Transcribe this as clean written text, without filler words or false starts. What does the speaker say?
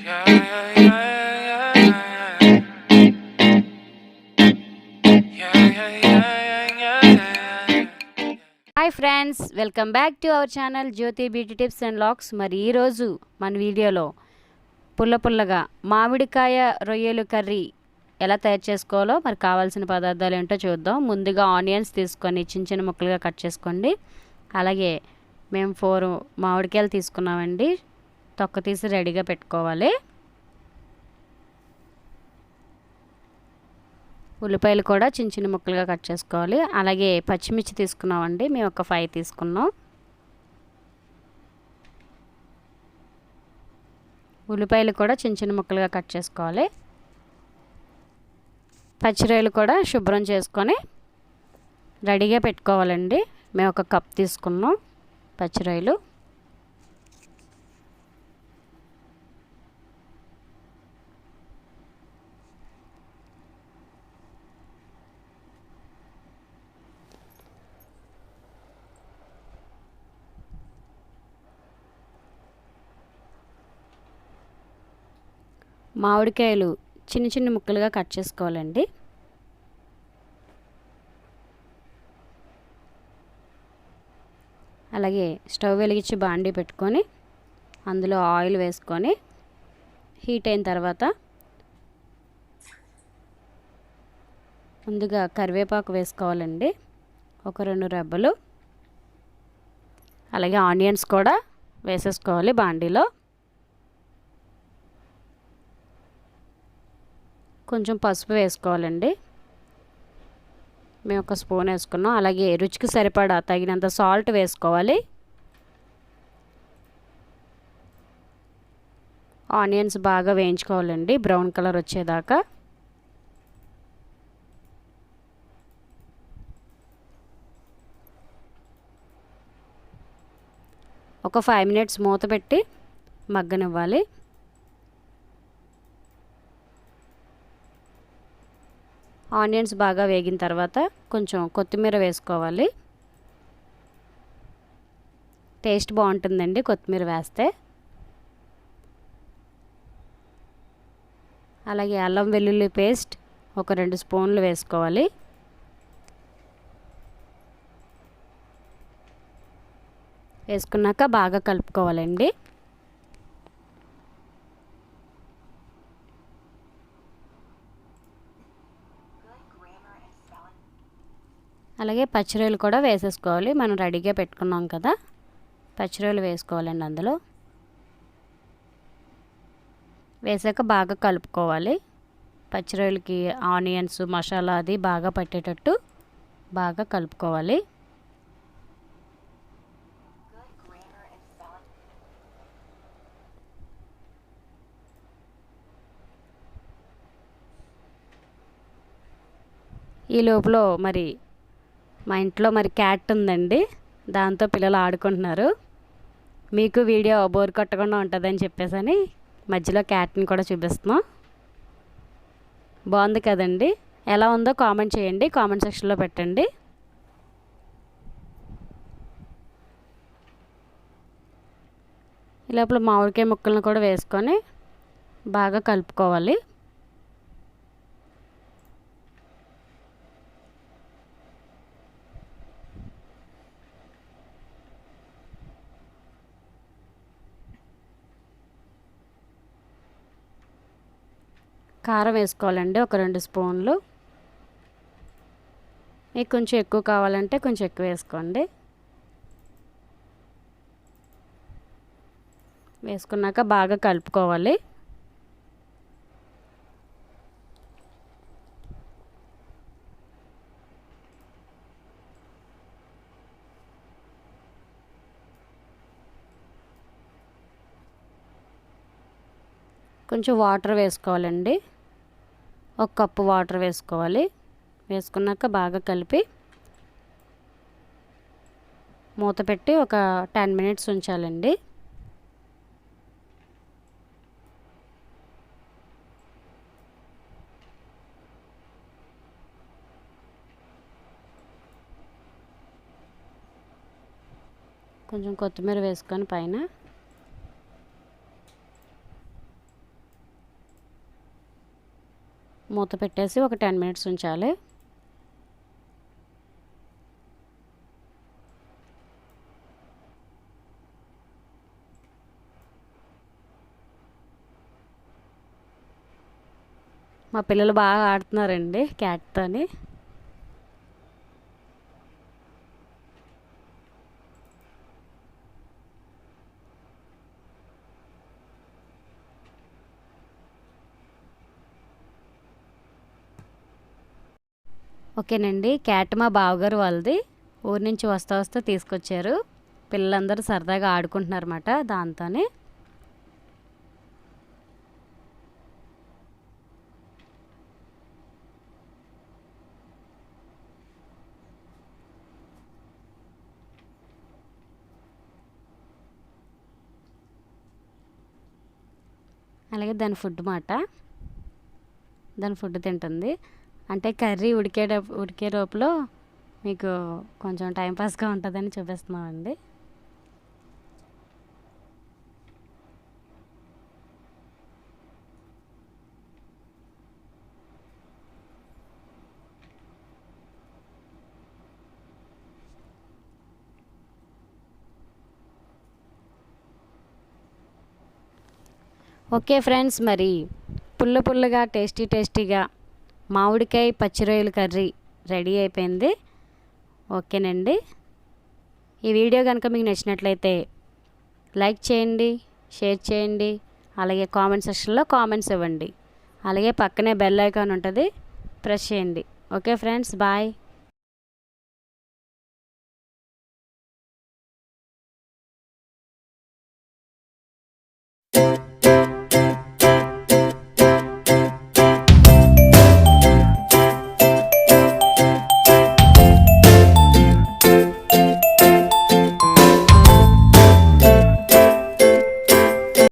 Hi friends, welcome back to our channel Jyothi beauty tips and looks. మరి ఈరోజు మన వీడియోలో పుల్లగా మామిడికాయ రొయ్యలు కర్రీ ఎలా తయారు చేసుకోవాలో మరి కావాల్సిన పదార్థాలు ఏంటో చూద్దాం. ముందుగా ఆనియన్స్ తీసుకొని చిన్న ముక్కలుగా కట్ చేసుకోండి. అలాగే మేము 4 మామిడికాయలు తీసుకున్నామండి. తొక్క తీసి రెడీగా పెట్టుకోవాలి. ఉల్లిపాయలు కూడా చిన్న ముక్కలుగా కట్ చేసుకోవాలి. అలాగే పచ్చిమిర్చి తీసుకున్నామండి, మేము ఒక 5 తీసుకున్నాం. ఉల్లిపాయలు కూడా చిన్న ముక్కలుగా కట్ చేసుకోవాలి. పచ్చిరొయ్యలు కూడా శుభ్రం చేసుకొని రెడీగా పెట్టుకోవాలండి. మేము ఒక కప్ తీసుకున్నాం పచ్చిరొయ్యలు. మామిడికాయలు చిన్న ముక్కలుగా కట్ చేసుకోవాలండి. అలాగే స్టవ్ వెలిగించి బాండీ పెట్టుకొని అందులో ఆయిల్ వేసుకొని హీట్ అయిన తర్వాత ముందుగా కరివేపాకు వేసుకోవాలండి, ఒక 2 రెబ్బలు. అలాగే ఆనియన్స్ కూడా వేసేసుకోవాలి బాండీలో. కొంచెం పసుపు వేసుకోవాలండి, మేము ఒక స్పూన్ వేసుకున్నాం. అలాగే రుచికి సరిపడా తగినంత సాల్ట్ వేసుకోవాలి. ఆనియన్స్ బాగా వేయించుకోవాలండి, బ్రౌన్ కలర్ వచ్చేదాకా. ఒక 5 మినిట్స్ మూత పెట్టి మగ్గనివ్వాలి. ఆనియన్స్ బాగా వేగిన తర్వాత కొంచెం కొత్తిమీర వేసుకోవాలి. టేస్ట్ బాగుంటుందండి కొత్తిమీర వేస్తే. అలాగే అల్లం వెల్లుల్లి పేస్ట్ ఒక 2 స్పూన్లు వేసుకోవాలి. వేసుకున్నాక బాగా కలుపుకోవాలండి. అలాగే పచ్చిరొయ్యలు కూడా వేసేసుకోవాలి. మనం రెడీగా పెట్టుకున్నాం కదా, పచ్చిరొయ్యలు వేసుకోవాలండి. అందులో వేసాక బాగా కలుపుకోవాలి. పచ్చిరొయ్యలకి ఆనియన్స్ మసాలా అది బాగా పట్టేటట్టు బాగా కలుపుకోవాలి. ఈ లోపల మరి మా ఇంట్లో మరి క్యాట్ ఉందండి, దాంతో పిల్లలు ఆడుకుంటున్నారు. మీకు వీడియో బోర్ కొట్టకుండా ఉంటుందని చెప్పేసి మధ్యలో క్యాట్ని కూడా చూపిస్తున్నాం. బాగుంది కదండి, ఎలా ఉందో కామెంట్ చేయండి, కామెంట్ సెక్షన్లో పెట్టండి. ఈ లోపల మామిడికాయ ముక్కలను కూడా వేసుకొని బాగా కలుపుకోవాలి. కారం వేసుకోవాలండి, ఒక 2 స్పూన్లు. మీకు కొంచెం ఎక్కువ కావాలంటే కొంచెం ఎక్కువ వేసుకోండి. వేసుకున్నాక బాగా కలుపుకోవాలి. కొంచెం వాటర్ వేసుకోవాలండి, 1 కప్పు వాటర్ వేసుకోవాలి. వేసుకున్నాక బాగా కలిపి మూత పెట్టి ఒక 10 మినిట్స్ ఉంచాలండి. కొంచెం కొత్తిమీర వేసుకొని పైన మూత పెట్టేసి ఒక 10 మినిట్స్ ఉంచాలి. మా పిల్లలు బాగా ఆడుతున్నారండి క్యాట్తోని. ఓకేనండి, క్యాట్ మా బావగారు వాళ్ళది. ఊరి నుంచి వస్తా వస్తా తీసుకొచ్చారు. పిల్లలందరూ సరదాగా ఆడుకుంటున్నారన్నమాట దాంతోనే. అలాగే దాని ఫుడ్ దాని ఫుడ్ తింటుంది. అంటే కర్రీ ఉడికే లోపల మీకు కొంచెం టైంపాస్గా ఉంటుందని చూపిస్తున్నామండి. ఓకే ఫ్రెండ్స్, మరి పుల్లగా టేస్టీగా మామిడికాయ పచ్చి రొయ్యల కర్రీ రెడీ అయిపోయింది. ఓకేనండి, ఈ వీడియో కనుక మీకు నచ్చినట్లయితే లైక్ చేయండి, షేర్ చేయండి, అలాగే కామెంట్ సెక్షన్లో కామెంట్స్ ఇవ్వండి. అలాగే పక్కనే బెల్ ఐకాన్ ఉంటుంది, ప్రెస్ చేయండి. Okay friends, bye.